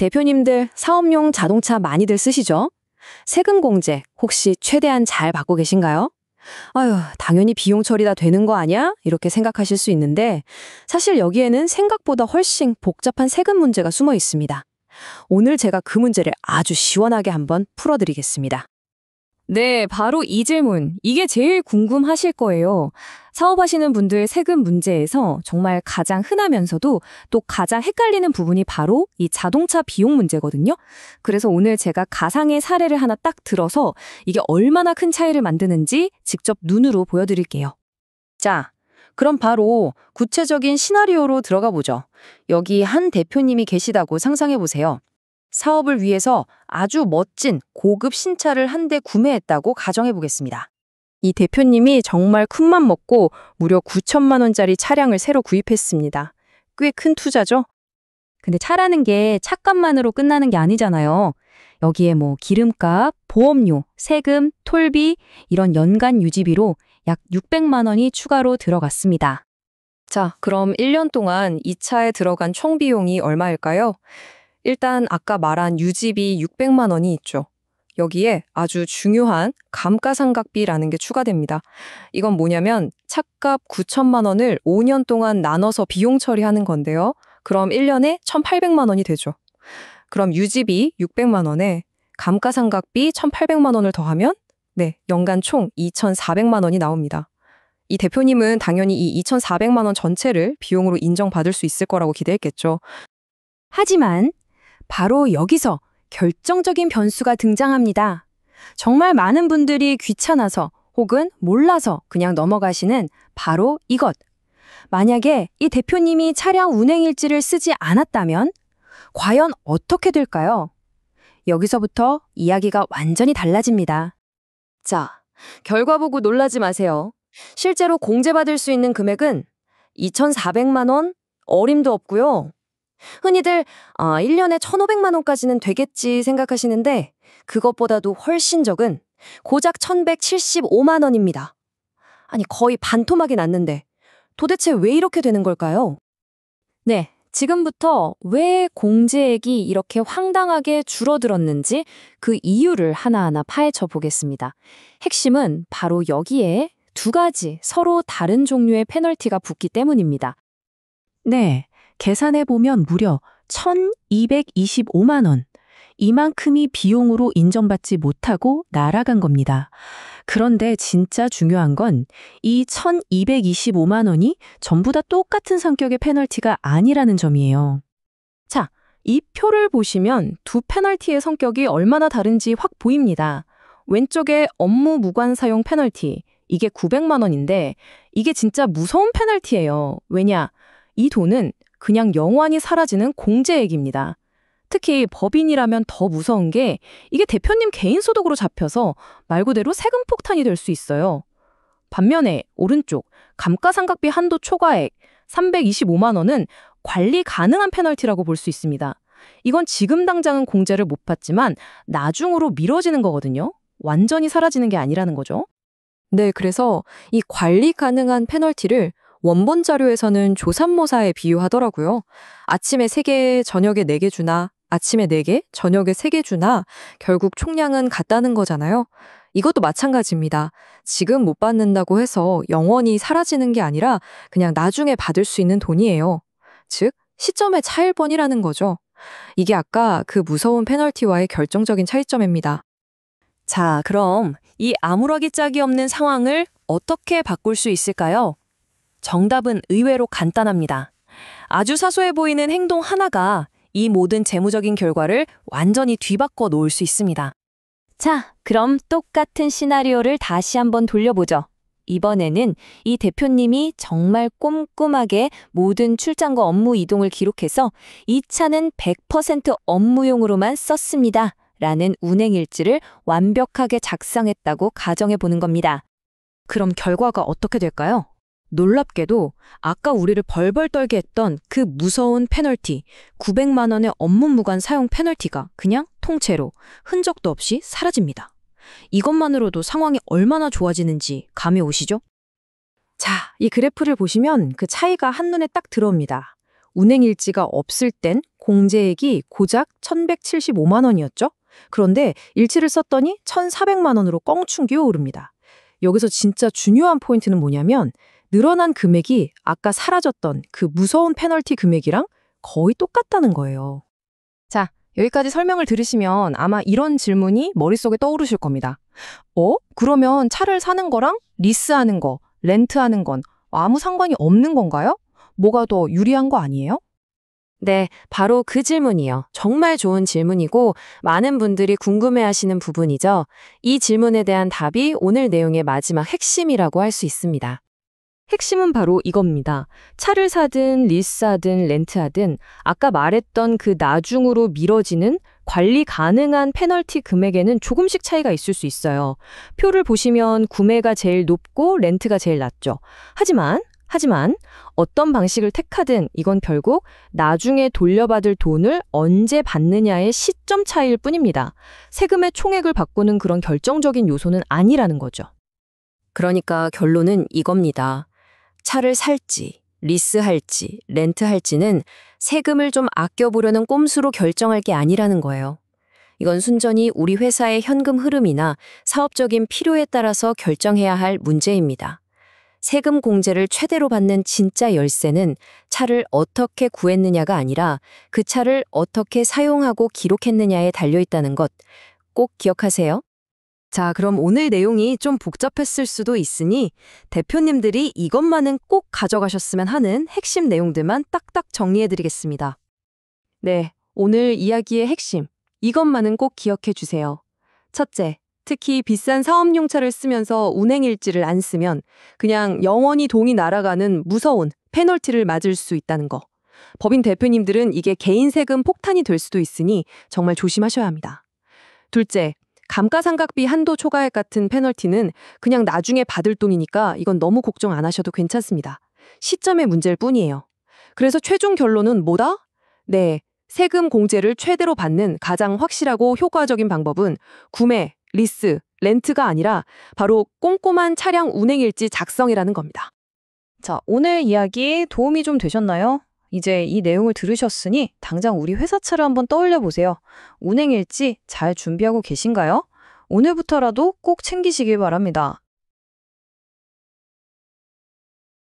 대표님들 사업용 자동차 많이들 쓰시죠? 세금 공제 혹시 최대한 잘 받고 계신가요? 아유, 당연히 비용 처리 다 되는 거 아니야? 이렇게 생각하실 수 있는데 사실 여기에는 생각보다 훨씬 복잡한 세금 문제가 숨어 있습니다. 오늘 제가 그 문제를 아주 시원하게 한번 풀어드리겠습니다. 네, 바로 이 질문. 이게 제일 궁금하실 거예요. 사업하시는 분들 세금 문제에서 정말 가장 흔하면서도 또 가장 헷갈리는 부분이 바로 이 자동차 비용 문제거든요. 그래서 오늘 제가 가상의 사례를 하나 딱 들어서 이게 얼마나 큰 차이를 만드는지 직접 눈으로 보여드릴게요. 자, 그럼 바로 구체적인 시나리오로 들어가 보죠. 여기 한 대표님이 계시다고 상상해 보세요. 사업을 위해서 아주 멋진 고급 신차를 한 대 구매했다고 가정해 보겠습니다. 이 대표님이 정말 큰맘 먹고 무려 9천만 원짜리 차량을 새로 구입했습니다. 꽤 큰 투자죠? 근데 차라는 게 차값만으로 끝나는 게 아니잖아요. 여기에 뭐 기름값, 보험료, 세금, 톨비 이런 연간 유지비로 약 600만 원이 추가로 들어갔습니다. 자, 그럼 1년 동안 이 차에 들어간 총 비용이 얼마일까요? 일단 아까 말한 유지비 600만 원이 있죠. 여기에 아주 중요한 감가상각비라는 게 추가됩니다. 이건 뭐냐면 차값 9천만 원을 5년 동안 나눠서 비용 처리하는 건데요. 그럼 1년에 1,800만 원이 되죠. 그럼 유지비 600만 원에 감가상각비 1,800만 원을 더하면 연간 총 2,400만 원이 나옵니다. 이 대표님은 당연히 이 2,400만 원 전체를 비용으로 인정받을 수 있을 거라고 기대했겠죠. 하지만 바로 여기서 결정적인 변수가 등장합니다. 정말 많은 분들이 귀찮아서 혹은 몰라서 그냥 넘어가시는 바로 이것. 만약에 이 대표님이 차량 운행일지를 쓰지 않았다면 과연 어떻게 될까요? 여기서부터 이야기가 완전히 달라집니다. 자, 결과 보고 놀라지 마세요. 실제로 공제받을 수 있는 금액은 2,400만 원, 어림도 없고요. 흔히들 1년에 1,500만 원까지는 되겠지 생각하시는데 그것보다도 훨씬 적은 고작 1,175만 원입니다. 아니, 거의 반토막이 났는데 도대체 왜 이렇게 되는 걸까요? 네, 지금부터 왜 공제액이 이렇게 황당하게 줄어들었는지 그 이유를 하나하나 파헤쳐 보겠습니다. 핵심은 바로 여기에 두 가지 서로 다른 종류의 페널티가 붙기 때문입니다. 네, 계산해보면 무려 1,225만 원. 이만큼이 비용으로 인정받지 못하고 날아간 겁니다. 그런데 진짜 중요한 건 이 1,225만 원이 전부 다 똑같은 성격의 페널티가 아니라는 점이에요. 자, 이 표를 보시면 두 페널티의 성격이 얼마나 다른지 확 보입니다. 왼쪽에 업무 무관 사용 페널티, 이게 900만 원인데 이게 진짜 무서운 페널티예요. 왜냐? 이 돈은 그냥 영원히 사라지는 공제액입니다. 특히 법인이라면 더 무서운 게 이게 대표님 개인 소득으로 잡혀서 말 그대로 세금 폭탄이 될 수 있어요. 반면에 오른쪽 감가상각비 한도 초과액 325만 원은 관리 가능한 페널티라고 볼 수 있습니다. 이건 지금 당장은 공제를 못 받지만 나중으로 미뤄지는 거거든요. 완전히 사라지는 게 아니라는 거죠. 네, 그래서 이 관리 가능한 페널티를 원본 자료에서는 조삼모사에 비유하더라고요. 아침에 3개, 저녁에 4개 주나, 아침에 4개, 저녁에 3개 주나, 결국 총량은 같다는 거잖아요. 이것도 마찬가지입니다. 지금 못 받는다고 해서 영원히 사라지는 게 아니라 그냥 나중에 받을 수 있는 돈이에요. 즉, 시점의 차일번이라는 거죠. 이게 아까 그 무서운 페널티와의 결정적인 차이점입니다. 자, 그럼 이 아무렇기 짝이 없는 상황을 어떻게 바꿀 수 있을까요? 정답은 의외로 간단합니다. 아주 사소해 보이는 행동 하나가 이 모든 재무적인 결과를 완전히 뒤바꿔 놓을 수 있습니다. 자, 그럼 똑같은 시나리오를 다시 한번 돌려보죠. 이번에는 이 대표님이 정말 꼼꼼하게 모든 출장과 업무 이동을 기록해서 이 차는 100% 업무용으로만 썼습니다. 라는 운행일지를 완벽하게 작성했다고 가정해 보는 겁니다. 그럼 결과가 어떻게 될까요? 놀랍게도 아까 우리를 벌벌 떨게 했던 그 무서운 페널티, 900만 원의 업무 무관 사용 페널티가 그냥 통째로 흔적도 없이 사라집니다. 이것만으로도 상황이 얼마나 좋아지는지 감이 오시죠? 자, 이 그래프를 보시면 그 차이가 한눈에 딱 들어옵니다. 운행일지가 없을 땐 공제액이 고작 1,175만 원이었죠? 그런데 일치를 썼더니 1,400만 원으로 껑충기어 오릅니다. 여기서 진짜 중요한 포인트는 뭐냐면 늘어난 금액이 아까 사라졌던 그 무서운 페널티 금액이랑 거의 똑같다는 거예요. 자, 여기까지 설명을 들으시면 아마 이런 질문이 머릿속에 떠오르실 겁니다. 그러면 차를 사는 거랑 리스하는 거, 렌트하는 건 아무 상관이 없는 건가요? 뭐가 더 유리한 거 아니에요? 네, 바로 그 질문이요. 정말 좋은 질문이고 많은 분들이 궁금해하시는 부분이죠. 이 질문에 대한 답이 오늘 내용의 마지막 핵심이라고 할 수 있습니다. 핵심은 바로 이겁니다. 차를 사든 리스하든 렌트하든 아까 말했던 그 나중으로 미뤄지는 관리 가능한 페널티 금액에는 조금씩 차이가 있을 수 있어요. 표를 보시면 구매가 제일 높고 렌트가 제일 낮죠. 하지만 어떤 방식을 택하든 이건 결국 나중에 돌려받을 돈을 언제 받느냐의 시점 차이일 뿐입니다. 세금의 총액을 바꾸는 그런 결정적인 요소는 아니라는 거죠. 그러니까 결론은 이겁니다. 차를 살지, 리스할지, 렌트할지는 세금을 좀 아껴보려는 꼼수로 결정할 게 아니라는 거예요. 이건 순전히 우리 회사의 현금 흐름이나 사업적인 필요에 따라서 결정해야 할 문제입니다. 세금 공제를 최대로 받는 진짜 열쇠는 차를 어떻게 구했느냐가 아니라 그 차를 어떻게 사용하고 기록했느냐에 달려있다는 것 꼭 기억하세요. 자, 그럼 오늘 내용이 좀 복잡했을 수도 있으니 대표님들이 이것만은 꼭 가져가셨으면 하는 핵심 내용들만 딱딱 정리해드리겠습니다. 네, 오늘 이야기의 핵심, 이것만은 꼭 기억해 주세요. 첫째, 특히 비싼 사업용 차를 쓰면서 운행일지를 안 쓰면 그냥 영원히 동이 날아가는 무서운 페널티를 맞을 수 있다는 거. 법인 대표님들은 이게 개인 세금 폭탄이 될 수도 있으니 정말 조심하셔야 합니다. 둘째, 감가상각비 한도 초과액 같은 페널티는 그냥 나중에 받을 돈이니까 이건 너무 걱정 안 하셔도 괜찮습니다. 시점의 문제일 뿐이에요. 그래서 최종 결론은 뭐다? 네, 세금 공제를 최대로 받는 가장 확실하고 효과적인 방법은 구매, 리스, 렌트가 아니라 바로 꼼꼼한 차량 운행일지 작성이라는 겁니다. 자, 오늘 이야기 도움이 좀 되셨나요? 이제 이 내용을 들으셨으니 당장 우리 회사 차를 한번 떠올려 보세요. 운행일지 잘 준비하고 계신가요? 오늘부터라도 꼭 챙기시길 바랍니다.